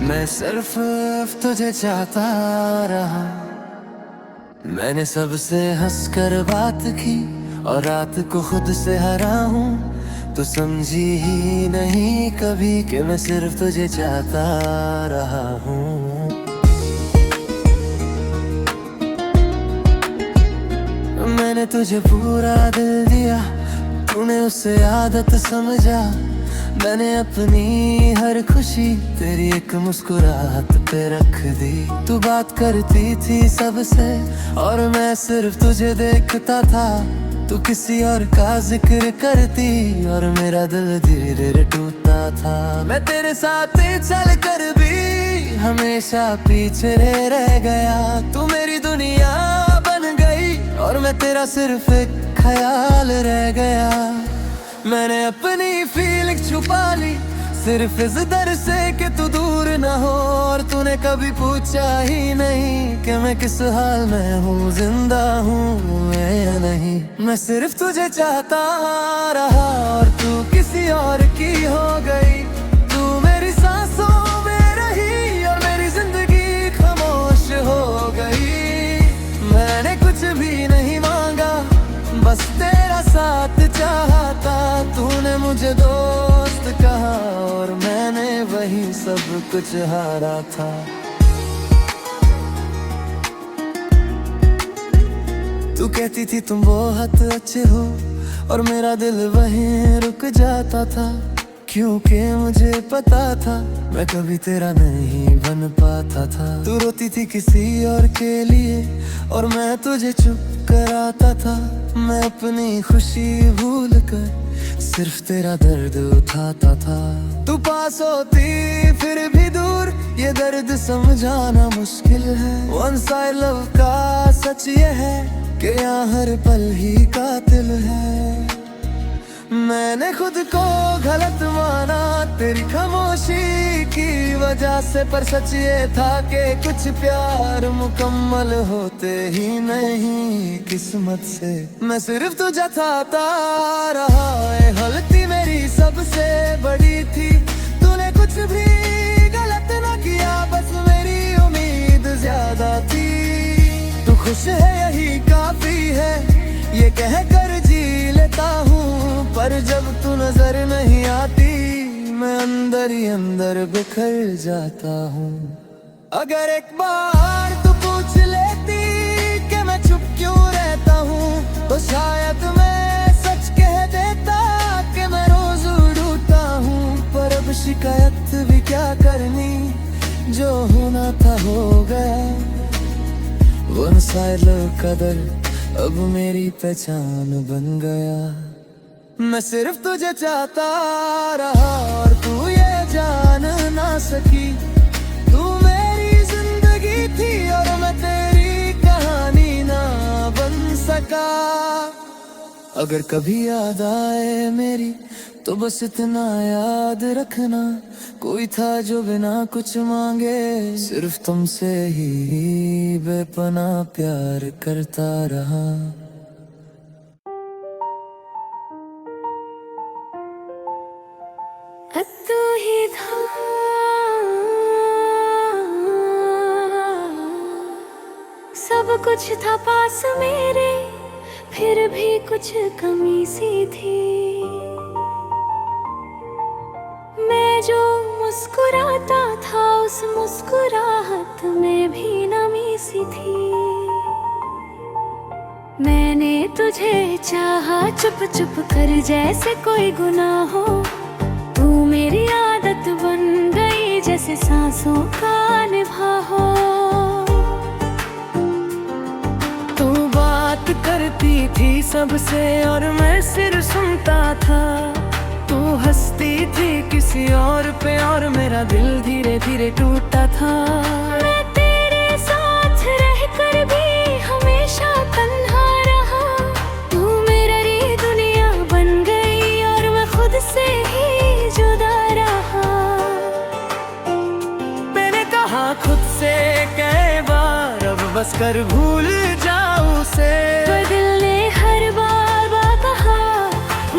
मैं सिर्फ तुझे चाहता रहा। मैंने सबसे हंसकर बात की और रात को खुद से हरा हूँ। तो समझी ही नहीं कभी कि मैं सिर्फ तुझे चाहता रहा हूँ। मैंने तुझे पूरा दिल दिया, तूने उसे आदत समझा। मैंने अपनी हर खुशी तेरी एक मुस्कुराहट पे रख दी। तू बात करती थी सबसे और मैं सिर्फ तुझे देखता था। तू किसी और का जिक्र करती और मेरा दिल धीरे धीरे टूटता था। मैं तेरे साथ चल कर भी हमेशा पीछे रह गया। तू मेरी दुनिया बन गई और मैं तेरा सिर्फ एक ख्याल रह गया। मैंने अपनी फीलिंग छुपा ली सिर्फ इस डर से कि तू दूर न हो। और तूने कभी पूछा ही नहीं कि मैं किस हाल में हूँ, जिंदा हूँ या नहीं। मैं सिर्फ तुझे चाहता रहा और तू किसी और की हो गई। तू मेरी सांसों में रही और मेरी जिंदगी खामोश हो गई। मैंने कुछ भी नहीं मांगा, बस तेरा साथ चाहता। तूने मुझे दोस्त कहा और मैंने वही सब कुछ हारा था। तू कहती थी तुम बहुत अच्छे हो और मेरा दिल वहीं रुक जाता था। क्योंकि मुझे पता था मैं कभी तेरा नहीं बन पाता था। तू रोती थी किसी और के लिए और मैं तुझे चुप कराता था। मैं अपनी खुशी भूल कर सिर्फ तेरा दर्द उठाता था। तू पास होती फिर भी दूर, ये दर्द समझाना मुश्किल है। वन साइड लव का सच ये है कि यहाँ हर पल ही कातिल है। मैंने खुद को गलत माना तेरी खामोशी की वजह से, पर सच ये था कि कुछ प्यार मुकम्मल होते ही नहीं किस्मत से। मैं सिर्फ तुझे चाहता रहा, ये गलती मेरी सबसे बड़ी थी। तूने कुछ भी गलत ना किया, बस मेरी उम्मीद ज्यादा थी। तू खुश है यही काफी है, ये कह कर जी लेता हूँ। पर जब तू नजर नहीं आती मैं अंदर ही अंदर बिखर जाता हूँ। अगर एक बार तू पूछ लेती कि मैं चुप क्यों रहता हूँ, तो शायद मैं सच कह देता कि मैं रोज उड़ता हूँ। पर अब शिकायत भी क्या करनी, जो होना था हो गया। वन साइड लव का दर्द अब मेरी पहचान बन गया। मैं सिर्फ तुझे चाहता रहा और तू ये जान ना सकी। तू मेरी जिंदगी थी और मैं तेरी कहानी ना बन सका। अगर कभी याद आए मेरी तो बस इतना याद रखना, कोई था जो बिना कुछ मांगे सिर्फ तुमसे ही बेपनाह प्यार करता रहा। तू ही था सब कुछ था पास मेरे, फिर भी कुछ कमी सी थी। मैं जो मुस्कुराता था उस मुस्कुराहट में भी नमी सी थी। मैंने तुझे चाहा चुप चुप कर जैसे कोई गुनाह हो। तू मेरी आदत बन गई जैसे सांसों का निभा हो। तू बात करती थी सबसे और मैं सिर्फ सुनता था। तू हंसती थी किसी और पे और मेरा दिल धीरे धीरे टूटता था। मैं तेरे साथ रहकर भी हमेशा तन्हा रहा। तू मेरी दुनिया बन गई और मैं खुद से ही जुदा रहा। मैंने कहा खुद से कई बार अब बस कर भूल जाऊं उसे, पर दिल ने हर बार कहा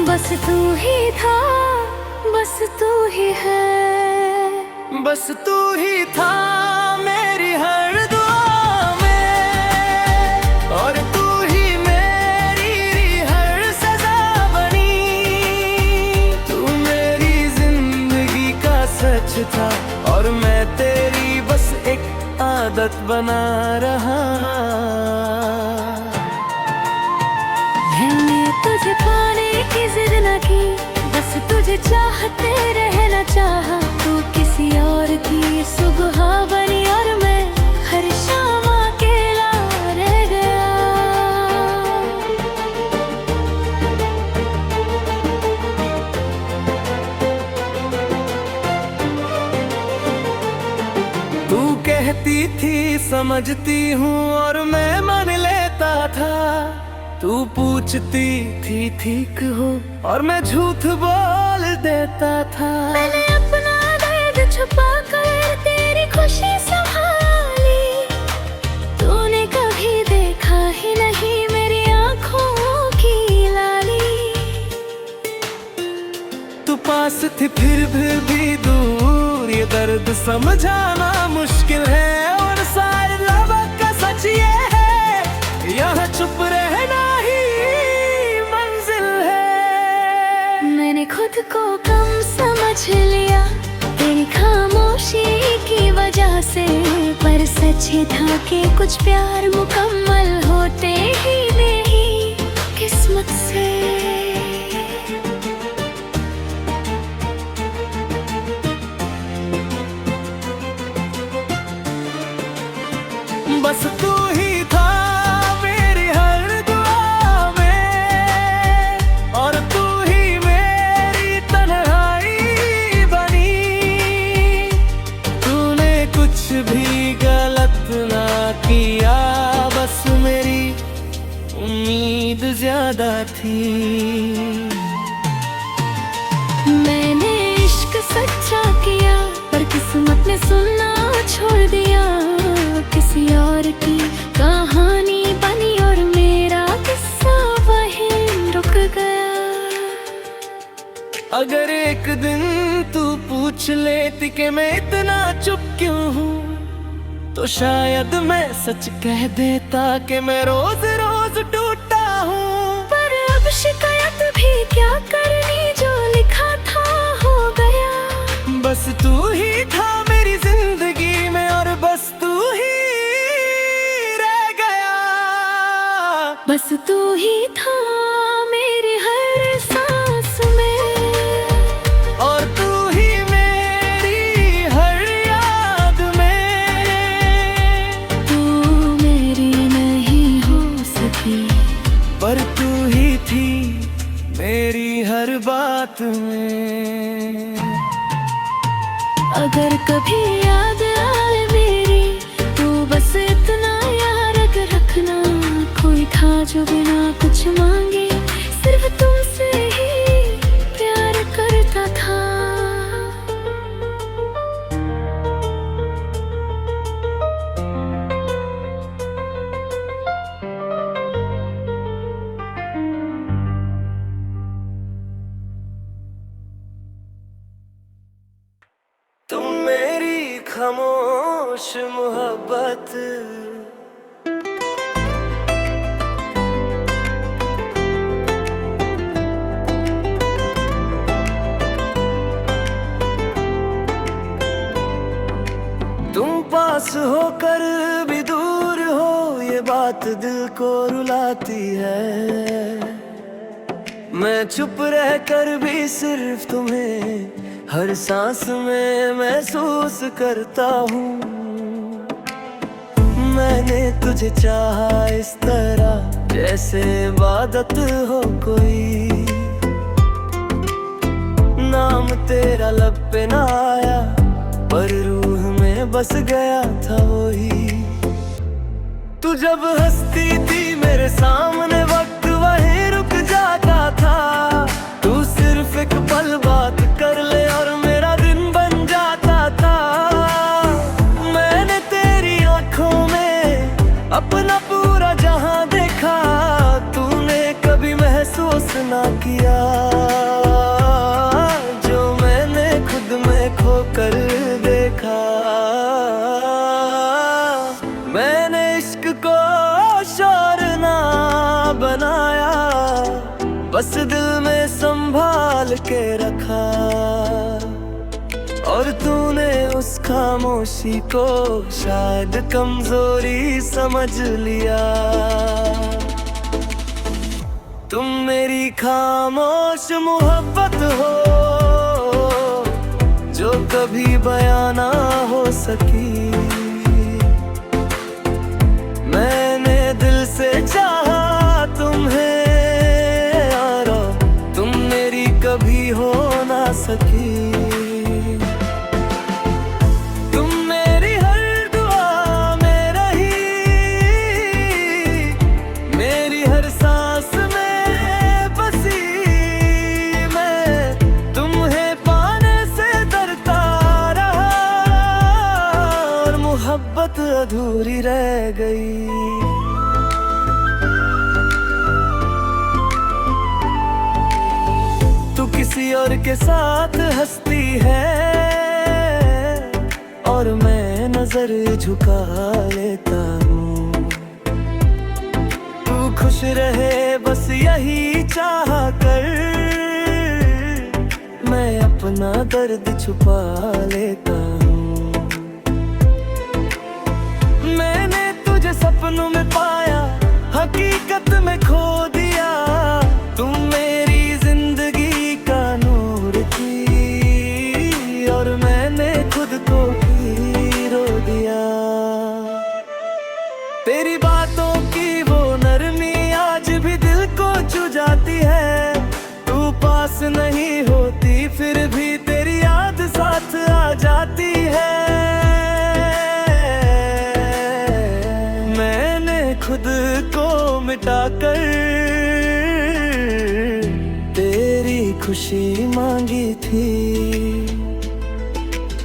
बस तू ही था, बस तू ही है। बस तू ही था मेरी हर दुआ में, और तू ही मेरी हर सजा बनी। तू मेरी जिंदगी का सच था और मैं तेरी बस एक आदत बना रहा। मैंने तुझे पाने की जिद न की, बस तुझे चाहते रहना चाहा। तू किसी और की सुबह बनी और मैं हर शाम अकेला रह गया। तू कहती थी समझती हूँ और मैं मान लेता था। तू पूछती थी ठीक हो और मैं झूठ बोल देता था। मैंने अपना दर्द छुपा कर तेरी खुशी संभाली। तूने कभी देखा ही नहीं मेरी आँखों की लाली। तू पास थी फिर भी दूर, ये दर्द समझाना मुश्किल है। और सारे लफ्ज़ का सच ये है, यहाँ चुप रहना ही मंजिल है। मैंने खुद को कम समझ लिया तेरी खामोशी की वजह से, पर सच ये था कि कुछ प्यार मुकम्मल होते ही नहीं किस्मत से। बस तू ही था मेरी हर दुआ में, और तू ही मेरी तन्हाई बनी। तूने कुछ भी गलत ना किया, बस मेरी उम्मीद ज्यादा थी। मैंने इश्क सच्चा किया पर किस्मत ने सुनना छोड़ दिया। किसी और की कहानी बनी और मेरा किस्सा वहीं रुक गया। अगर एक दिन तू पूछ लेती कि मैं इतना चुप क्यों हूँ, तो शायद मैं सच कह देता कि मैं रोज रोज टूटा हूँ। पर अब शिकायत भी क्या करनी, जो लिखा था हो गया। बस तू ही था मेरी जिंदगी में और बस तू ही रह गया। बस तू ही था मेरी हर सांस में, और तू ही मेरी हर याद में। तू मेरी नहीं हो सकी पर तू ही थी मेरी हर बात में। अगर कभी याद आए मेरी, तो बस इतना याद रखना, कोई था जो बिना कुछ मांगे सिर्फ तुमसे ही प्यार करता था। तुम मेरी खामोश मोहब्बत, तुम पास होकर भी दूर हो, ये बात दिल को रुलाती है। मैं चुप रहकर भी सिर्फ तुम्हें हर सांस में महसूस करता हूँ। मैंने तुझे चाहा इस तरह जैसे इबादत हो कोई। नाम तेरा लब पे ना आया, पर रूह में बस गया था वही। तू जब हंसती थी मेरे सामने, वक्त वहीं रुक जाता था। तू सिर्फ एक पल बात कर ले और मेरा दिन बन जाता था। मैंने तेरी आंखों में अपना पूरा जहां देखा, तूने कभी महसूस ना किया जो मैंने खुद में खोकर देखा। संभाल के रखा, और तूने उस खामोशी को शायद कमजोरी समझ लिया। तुम मेरी खामोश मोहब्बत हो, जो कभी बयां ना हो सकी। मैंने दिल से चाहा तुम्हें यारो, तुम मेरी कभी हो ना सकी। मोहब्बत अधूरी रह गई। तू किसी और के साथ हंसती है, और मैं नजर झुका लेता हूँ। तू खुश रहे बस यही चाह कर, मैं अपना दर्द छुपा लेता हूँ। मैंने तुझे सपनों में पाया, हकीकत में खो दिया। तुम मेरी जिंदगी का नूर थी, और मैंने खुद को हीरो दिया। तेरी बातों की वो नरमी आज भी दिल को छू जाती है। तू पास नहीं होती फिर भी तेरी याद साथ आ जाती है। खुद को मिटाकर तेरी खुशी मांगी थी,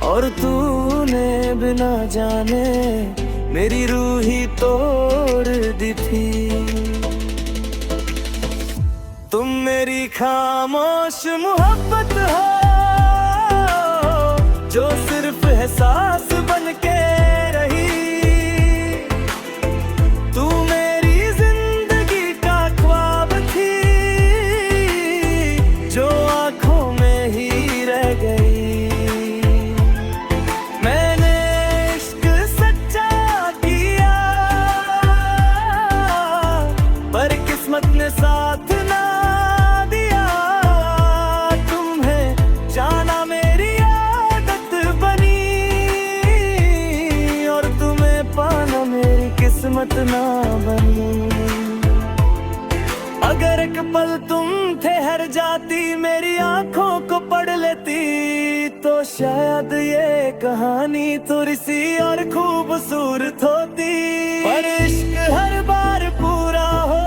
और तूने बिना जाने मेरी रूह ही तोड़ दी थी। तुम मेरी खामोश मोहब्बत हो, जो सिर्फ एहसास बन के रही। किस्मत ने साथ ना दिया, तुम्हें जाना मेरी आदत बनी, और तुम्हें पाना मेरी किस्मत ना बनी। अगर एक पल तुम ठहर जाती, मेरी आंखों को पढ़ लेती, तो शायद ये कहानी थोड़ी सी और खूबसूरत होती। पर इश्क हर बार पूरा हो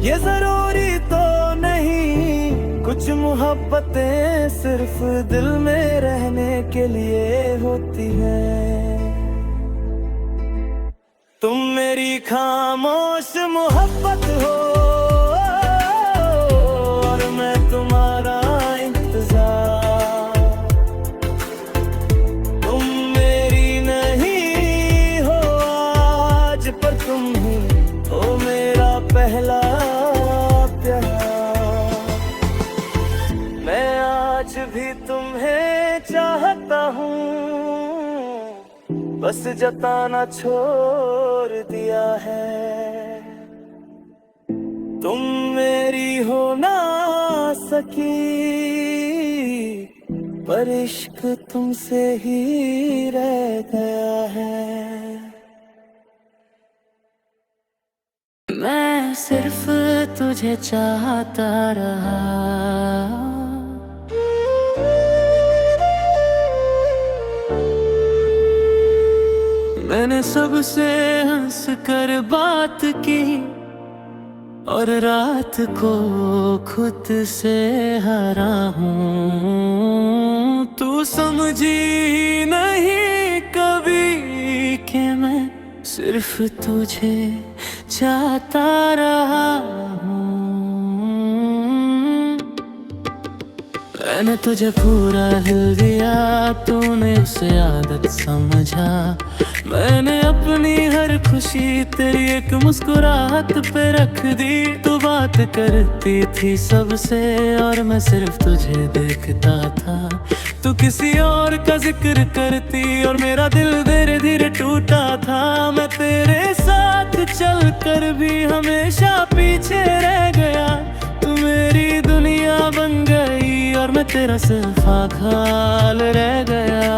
ये जरूरी तो नहीं, कुछ मोहब्बतें सिर्फ दिल में रहने के लिए होती हैं। तुम मेरी खामोश मोहब्बत हो, और मैं तुम्हारा इंतजार। तुम मेरी नहीं हो आज, पर तुम ही हो मेरा पहला प्यार। मैं आज भी तुम्हें चाहता हूँ, बस जताना छोड़ दिया है। तुम मेरी हो ना सकी, पर इश्क तुमसे ही रह गया है। मैं सिर्फ तुझे चाहता रहा, मैंने सबसे हंस कर बात की, और रात को खुद से हारा हूँ। तू समझी नहीं कभी कि मैं सिर्फ तुझे चाहता रहा हूँ। मैंने तुझे पूरा दिल दिया, तूने उसे आदत समझा। मैंने अपनी हर खुशी तेरी एक मुस्कुराहट पे रख दी। तू बात करती थी सबसे और मैं सिर्फ तुझे देखता था। तू किसी और का जिक्र करती और मेरा दिल धीरे धीरे टूटा था। मैं तेरे साथ चल कर भी हमेशा पीछे रह गया। तू मेरी दुनिया बन गई और मैं तेरा सिर्फ ख्याल रह गया।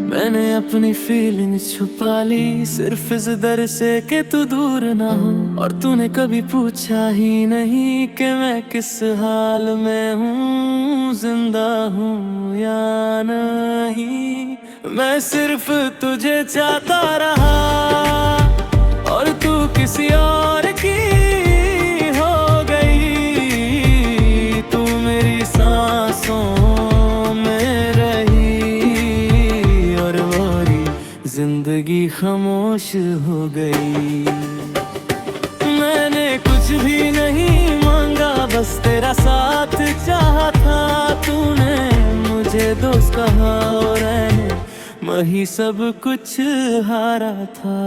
मैंने अपनी फीलिंग छुपा ली सिर्फ इस डर से कि तू दूर ना हो। और तूने कभी पूछा ही नहीं कि मैं किस हाल में हूँ, जिंदा हूँ या नहीं। मैं सिर्फ तुझे चाहता रहा और तू किसी और की हो गई। तू मेरी सांसों जिंदगी खामोश हो गई। मैंने कुछ भी नहीं मांगा, बस तेरा साथ चाहा था। तूने मुझे दोस्त कहा और मैं ही सब कुछ हारा था।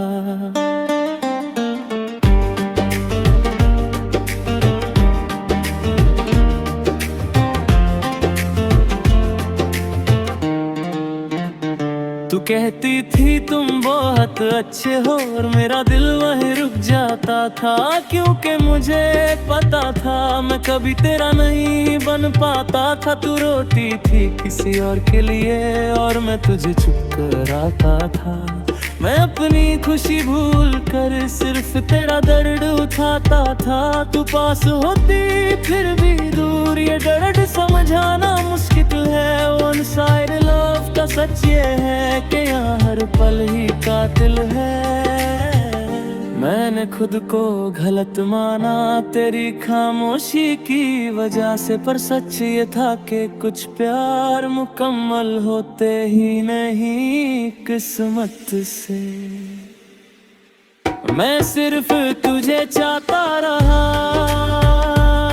तू कहती थी तुम बहुत अच्छे हो और मेरा दिल वहीं रुक जाता था। क्योंकि मुझे पता था मैं कभी तेरा नहीं बन पाता था। तू रोती थी किसी और के लिए और मैं तुझे चुप कराता था। मैं अपनी खुशी भूल कर सिर्फ तेरा दर्द उठाता था। तू पास होती फिर भी दूर, ये दर्द समझाना मुश्किल है। वन साइड लव का सच ये है कि यहाँ हर पल ही कातिल है। मैंने खुद को गलत माना तेरी खामोशी की वजह से, पर सच ये था कि कुछ प्यार मुकम्मल होते ही नहीं किस्मत से। मैं सिर्फ तुझे चाहता रहा,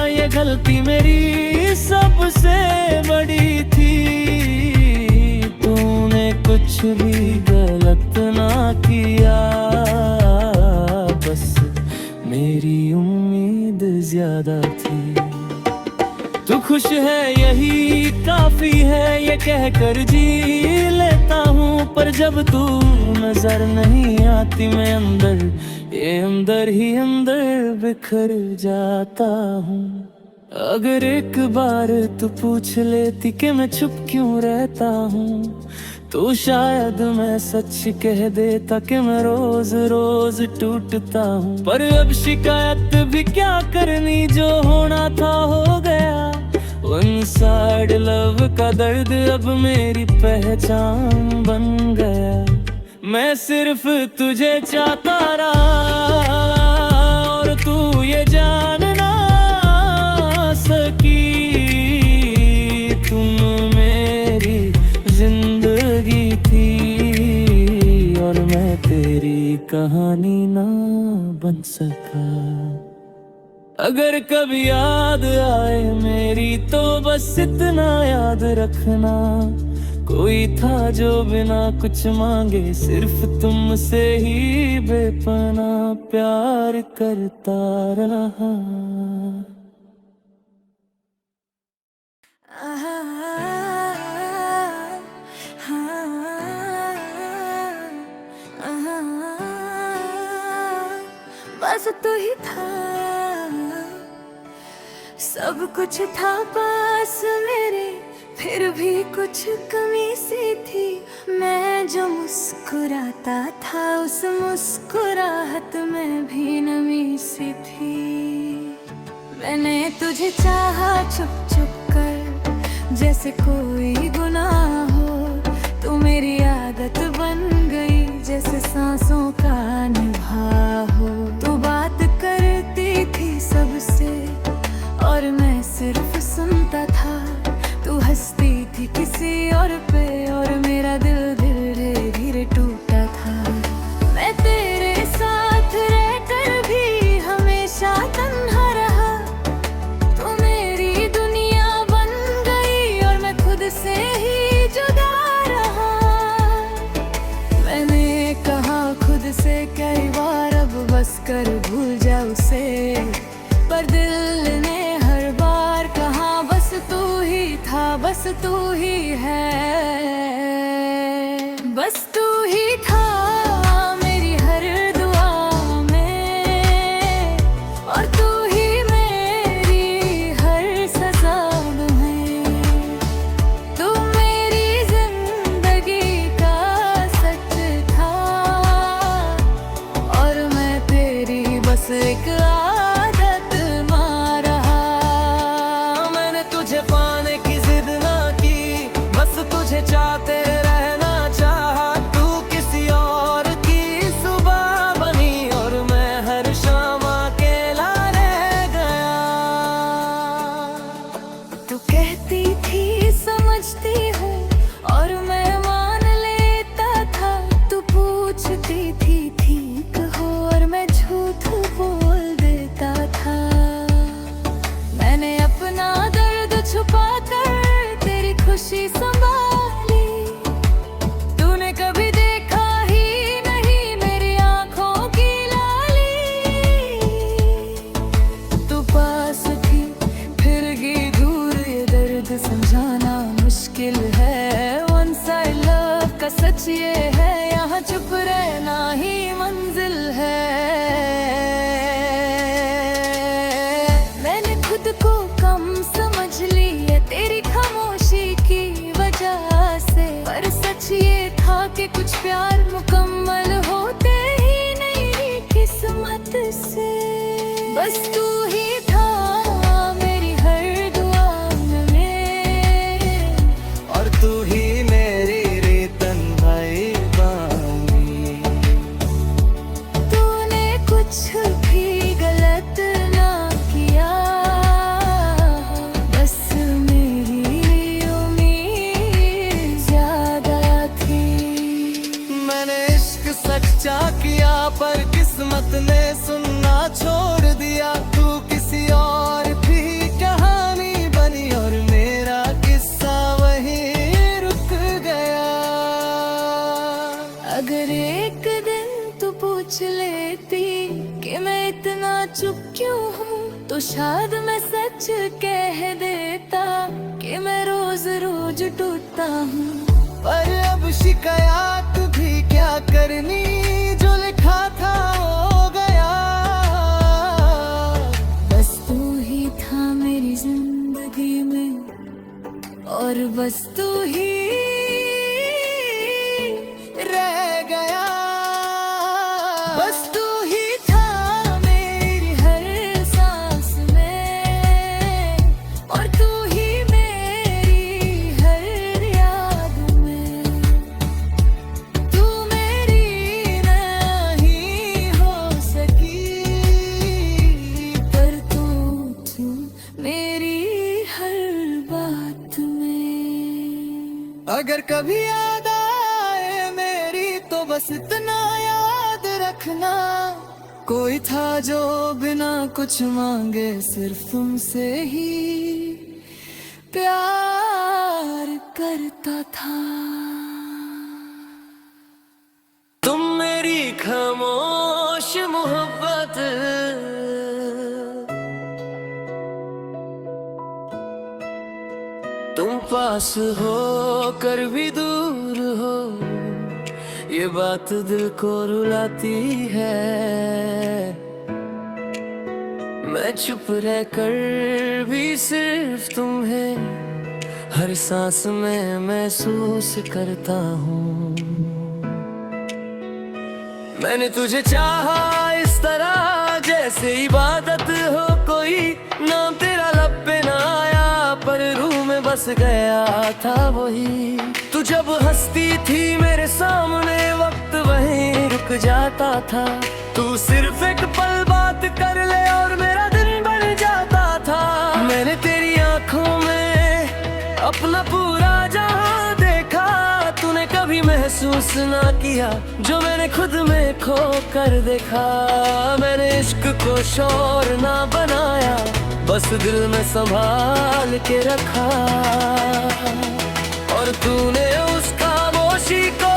ये गलती मेरी सबसे बड़ी थी। तूने कुछ भी गलत ना किया, बस मेरी उम्मीद ज्यादा थी। तू खुश है यही काफी है, ये कहकर जी लेता हूँ। पर जब तू नजर नहीं आती मैं अंदर ही अंदर बिखर जाता हूँ। अगर एक बार तू पूछ लेती कि मैं चुप क्यों रहता हूँ, तो शायद मैं सच कह देता कि मैं रोज रोज टूटता हूँ। पर अब शिकायत भी क्या करनी, जो होना था हो गया। वन साइड लव का दर्द अब मेरी पहचान बन गया। मैं सिर्फ तुझे चाहता रहा और तू ये जान ना सकी। तुम मेरी जिंदगी थी और मैं तेरी कहानी ना बन सका। अगर कभी याद आए मेरी तो बस इतना याद रखना, कोई था जो बिना कुछ मांगे सिर्फ तुमसे ही बेपना प्यार करता रहा। बस तू ही था, सब कुछ था पास मेरे, फिर भी कुछ कमी सी थी। मैं जो मुस्कुराता था उस मुस्कुराहट में भी नमी सी थी। मैंने तुझे चाहा छुप छुप कर जैसे कोई गुनाह हो। तू मेरी आदत बन गई जैसे सांसों का निभा हो। तू बात करती थी सबसे और मैं सिर्फ सुनता था। तू हंसती थी किसी और पे और मेरा दिल धीरे धीरे टूटा था। मैं तेरे साथ रहकर भी हमेशा तन्हा रहा। तू मेरी दुनिया बन गई और मैं खुद से ही जुदा रहा। मैंने कहा खुद से कई बस तू ही है, बस तू ही था मेरी हर दुआ में, और तू ही मेरी हर सजा में। तू मेरी जिंदगी का सच था, और मैं तेरी बस एक आदत मार रहा। मैंने तुझे पाने की जिद ना की, बस तुझे चाहते रहना चाहा। तू किसी और की सुबह बनी, और मैं हर शाम अकेला रह गया। तू कहती थी समझती हूँ, और मैं मान लेता था। तू पूछती थी ठीक हो, और मैं झूठ बोल देता था। मैंने अपना दर्द छुपा कर तेरी खुशी संभाली। तूने कभी देखा ही नहीं मेरी आंखों की लाली। तू पास थी फिर गई दूर, ये दर्द समझाना मुश्किल है। वंस आई लव का सच ये है, यहाँ चुप रहना ही मंजिल है। मैंने खुद को कम समझ लिया तेरी खामोशी की वजह से, पर सच ये था कि कुछ प्यार मुकम्मल होते ही नहीं किस्मत से। बस तू ही था मेरी हर दुआ में, और तू ही मेरी रीतन भाई बानी। तूने कुछ भी गलत ना किया, बस मेरी उम्मीद ज्यादा थी। मैंने इश्क सच्चा किया, पर किस्मत ने सुनना छोड़ दिया। तू किसी और की कहानी बनी, और मेरा किस्सा वहीं रुक गया। अगर एक दिन तू पूछ लेती कि मैं इतना चुप क्यों हूँ, तो शायद मैं सच कह देता कि मैं रोज रोज टूटता हूँ। पर अब शिकायत भी क्या करनी, जो लिखा था हो गया। बस तू ही था मेरी जिंदगी में, और बस तू ही रह गया। बस तू ही था मेरी हर सांस में, और तू ही मेरी हर याद में। तू मेरी नहीं हो सकी, पर तू मेरी हर बात में। अगर कभी याद आए मेरी, तो बस इतना याद रखना, कोई था जो बिना कुछ मांगे सिर्फ तुमसे ही प्यार करता था। तुम मेरी खामोश मोहब्बत, तुम पास हो कर भी दूर हो, ये बात दिल को रुलाती है। मैं चुप रह कर भी सिर्फ तुम्हें हर सांस में महसूस करता हूँ। मैंने तुझे चाहा इस तरह जैसे इबादत हो कोई, नाम तेरा लब पे ना आया पर रूह में बस गया था वही। तू जब हंसती थी मेरे सामने वक्त वहीं रुक जाता था। तू सिर्फ एक पल बात कर ले और मेरा दिन बन जाता था। मैंने तेरी आंखों में अपना पूरा जहां देखा, तूने कभी महसूस ना किया जो मैंने खुद में खो कर देखा। मैंने इश्क को शोर ना बनाया, बस दिल में संभाल के रखा, और तूने उस खामोशी को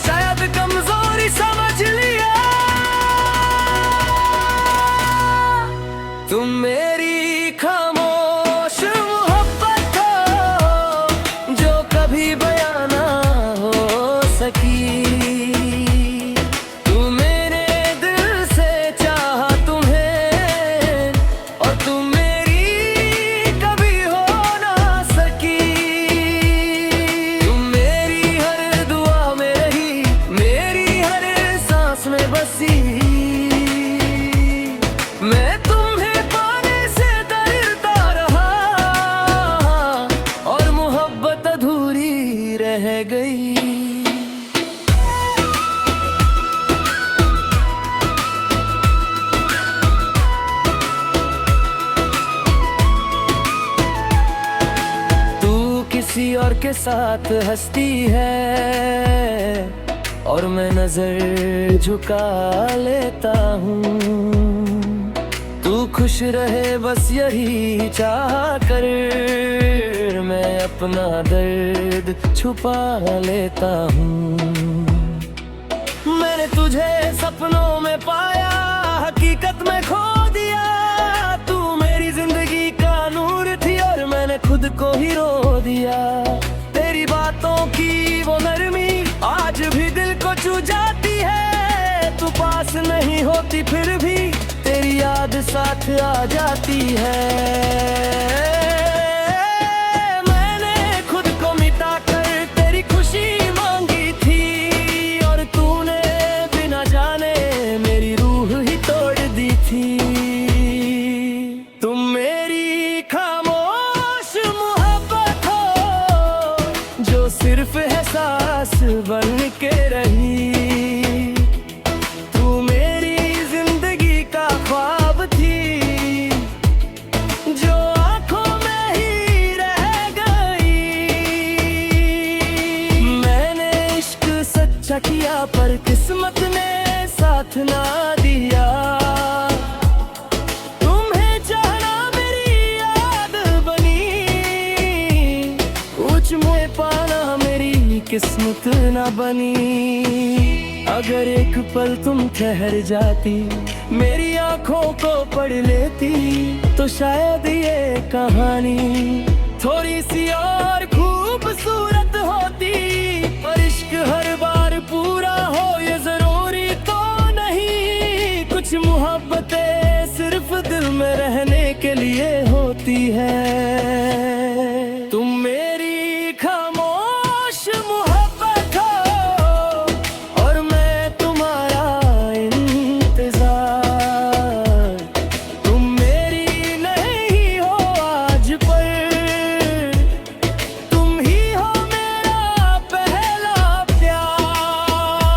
शायद कमजोरी समझ लिया। तुम मेरी खामोश मोहब्बत हो, किसी और के साथ हंसती है और मैं नजर झुका लेता हूँ। तू खुश रहे बस यही चाह कर मैं अपना दर्द छुपा लेता हूँ। मैंने तुझे सपनों में पाया, हकीकत में खो दिया। तू मेरी जिंदगी का नूर थी और मैंने खुद को ही रो दिया। तेरी बातों की वो नरमी आज भी दिल को छू जाती है। तू पास नहीं होती फिर भी तेरी याद साथ आ जाती है। मैंने खुद को मिटा कर तेरी खुशी मांगी थी और तूने बिना जाने मेरी रूह ही तोड़ दी थी। तुम मेरी खामोश मोहब्बत हो जो सिर्फ एहसास बन के रही। तू मेरी जिंदगी का ख्वाब थी जो आंखों में ही रह गई। मैंने इश्क सच्चा किया पर किस्मत ने साथ ना दिया। तुम्हें चाहना मेरी याद बनी, कुछ मुझे पाना मेरी किस्मत ना बनी। अगर एक पल तुम ठहर जाती, मेरी आंखों को पढ़ लेती, तो शायद ये कहानी थोड़ी सी और खूबसूरत होती। पर इश्क हर बार पूरा हो ये जरूरी तो नहीं। कुछ मोहब्बतें सिर्फ दिल में रहने के लिए होती है। तुम मेरी खामोश मोहब्बत हो और मैं तुम्हारा इंतजार। तुम मेरी नहीं हो आज पर तुम ही हो मेरा पहला प्यार।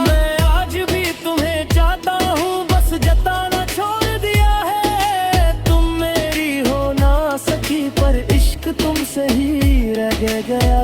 मैं आज भी तुम्हें चाहता हूँ, बस जताना छोड़ दिया है। तुम मेरी हो ना सकी पर इश्क तुमसे ही रह गया।